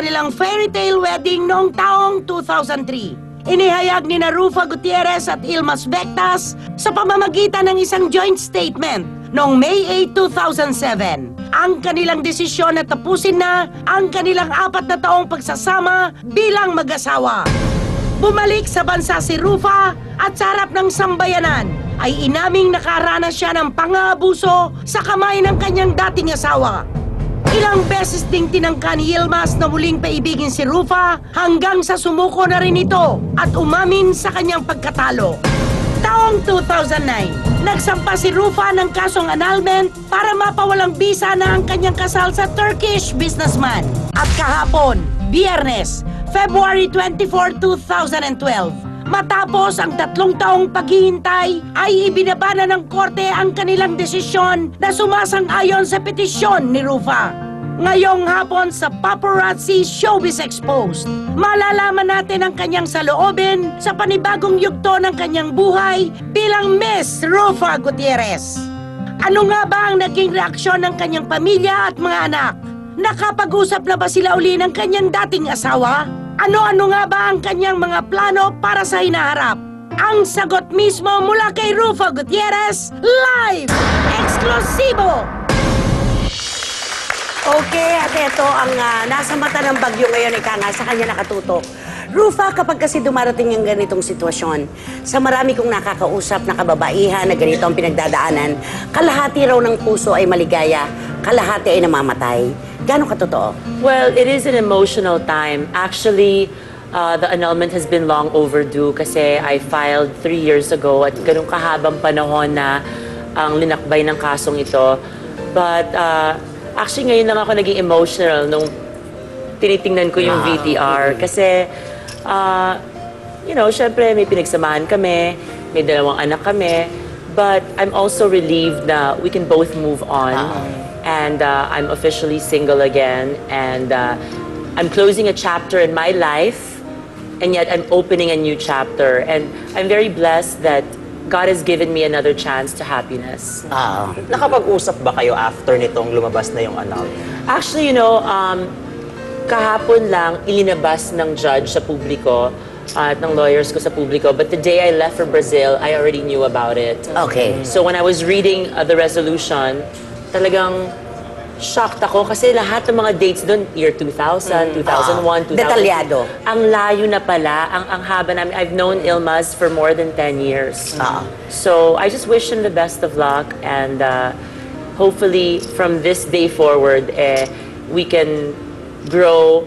kanilang fairy tale wedding noong taong 2003. Inihayag ni Rufa Gutierrez at Ilmas Bectas sa pamamagitan ng isang joint statement noong May 8, 2007 ang kanilang desisyon na tapusin na ang kanilang 4 na taong pagsasama bilang mag-asawa. Bumalik sa bansa si Rufa at sa harap ng sambayanan ay inaming nakaranas siya ng pang-aabuso sa kamay ng kanyang dating asawa. Ilang beses ding tinangka ni Ilmas na muling paibigin si Rufa hanggang sa sumuko na rin ito at umamin sa kanyang pagkatalo. Taong 2009, nagsampa si Rufa ng kasong annulment para mapawalang bisa na ang kanyang kasal sa Turkish businessman. At kahapon, Biyernes, February 24, 2012, matapos ang 3 taong paghihintay, ay ibinaba na ng korte ang kanilang desisyon na sumasang-ayon sa petisyon ni Rufa. Ngayong hapon sa Paparazzi Showbiz Exposed, malalaman natin ang kanyang saloobin sa panibagong yugto ng kanyang buhay bilang Miss Rufa Gutierrez. Ano nga ba ang naging reaksyon ng kanyang pamilya at mga anak? Nakapag-usap na ba sila uli ng kanyang dating asawa? Ano-ano nga ba ang kanyang mga plano para sa hinaharap? Ang sagot mismo mula kay Rufa Gutierrez, live! Eksklusibo! Okay, at ito ang nasa mata ng bagyo ngayon, ika nga, sa kanya nakatutok. Rufa, kapag kasi dumarating ang ganitong sitwasyon, sa marami kong nakakausap na kababaihan na ganito ang pinagdadaanan, kalahati raw ng puso ay maligaya, kalahati ay namamatay. Gano'ng katotoo? Well, it is an emotional time. Actually, the annulment has been long overdue kasi I filed 3 years ago at ganun kahabang panahon na ang linakbay ng kasong ito. But actually, ngayon lang ako naging emotional nung tinitingnan ko yung VTR. Kasi, you know, syempre may pinagsamahan kami, may 2 anak kami, but I'm also relieved na we can both move on. And I'm officially single again, and I'm closing a chapter in my life, and yet I'm opening a new chapter. And I'm very blessed that God has given me another chance to happiness. Nakapag-usap ba kayo after nitong lumabas na yung annul? Actually, you know, kahapon lang ilinabas ng judge sa publiko at ng lawyers ko sa publiko. But the day I left for Brazil, I already knew about it. Okay. So when I was reading the resolution, talagang shocked ako kasi lahat ng mga dates doon, year 2000, 2001, 2000. Detalyado. Ang layo na pala, ang haba namin. I've known Ilmas for more than 10 years. So I just wish him the best of luck, and hopefully from this day forward, we can grow,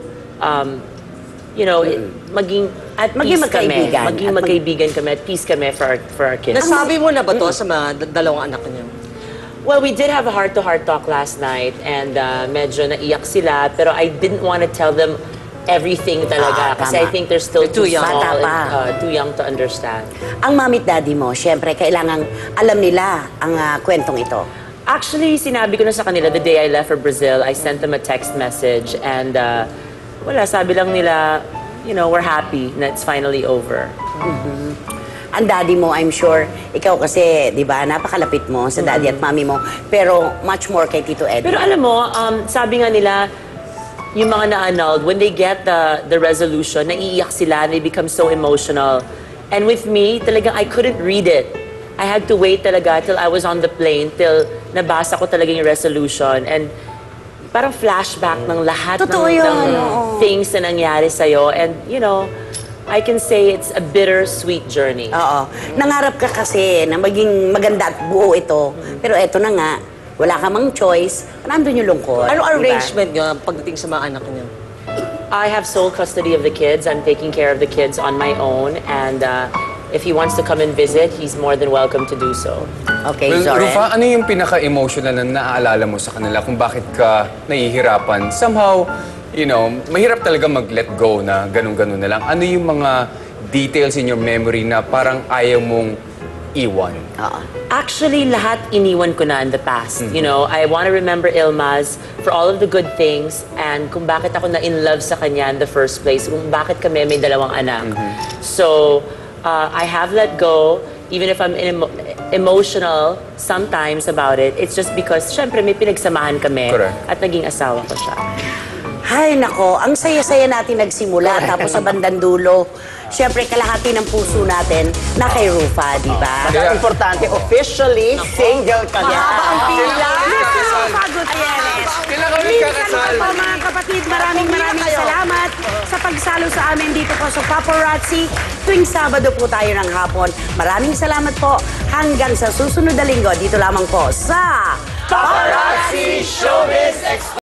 you know, maging at peace kami. Maging magkaibigan kami, at peace kami for our kids. Nasabi mo na ba to sa mga 2 anak niyo? Well, we did have a heart-to-heart talk last night, and medyo naiyak sila, pero I didn't want to tell them everything talaga kasi I think they're still too small and too young to understand. Ang mami at daddy mo, syempre, kailangang alam nila ang kwentong ito. Actually, sinabi ko na sa kanila the day I left for Brazil, I sent them a text message, and wala, sabi lang nila, you know, we're happy na it's finally over. Ang daddy mo, I'm sure, ikaw kasi, di ba, napakalapit mo sa daddy at mami mo, pero much more kay Tito Eddie. Pero alam mo, sabi nga nila, yung mga na-annulled, when they get the resolution, naiiyak sila, they become so emotional. And with me, talagang I couldn't read it. I had to wait talaga till I was on the plane, till nabasa ko talaga yung resolution. And parang flashback ng lahat ng things na nangyari sa'yo. And, you know, I can say it's a bittersweet journey. Nangarap ka kasi na maging maganda at buo ito. Pero eto na nga, wala ka mang choice, nandun yung lungkot. Ano arrangement nyo pagdating sa mga anak niyo? I have sole custody of the kids. I'm taking care of the kids on my own. And if he wants to come and visit, he's more than welcome to do so. Okay, well, Zoren. Rufa, ano yung pinaka-emotional na naaalala mo sa kanila kung bakit ka nahihirapan? Somehow, you know, mahirap talaga mag-let go na ganun-ganun na lang. Ano yung mga details in your memory na parang ayaw mong iwan? Actually, lahat iniwan ko na in the past. You know, I want to remember Ilmas for all of the good things and kung bakit ako na-in love sa kanya in the first place, kung bakit kami may 2 anak. So, I have let go, even if I'm emotional sometimes about it. It's just because, syempre, may pinagsamahan kami at naging asawa ko siya. Ay, nako, ang saya-saya natin nagsimula. Tapos sa bandang dulo, syempre kalahati ng puso natin na kay Rufa, di ba? Kaya importante, officially single ka na. Mahaba ang pila. Kailangan Rufa Gutierrez. Kailangan Minsan magkakasal. pa po mga kapatid, maraming salamat sa pagsalo sa amin dito po sa Paparazzi. Tuwing Sabado po tayo ng hapon. Maraming salamat po. Hanggang sa susunod na linggo, dito lamang po sa Paparazzi Showbiz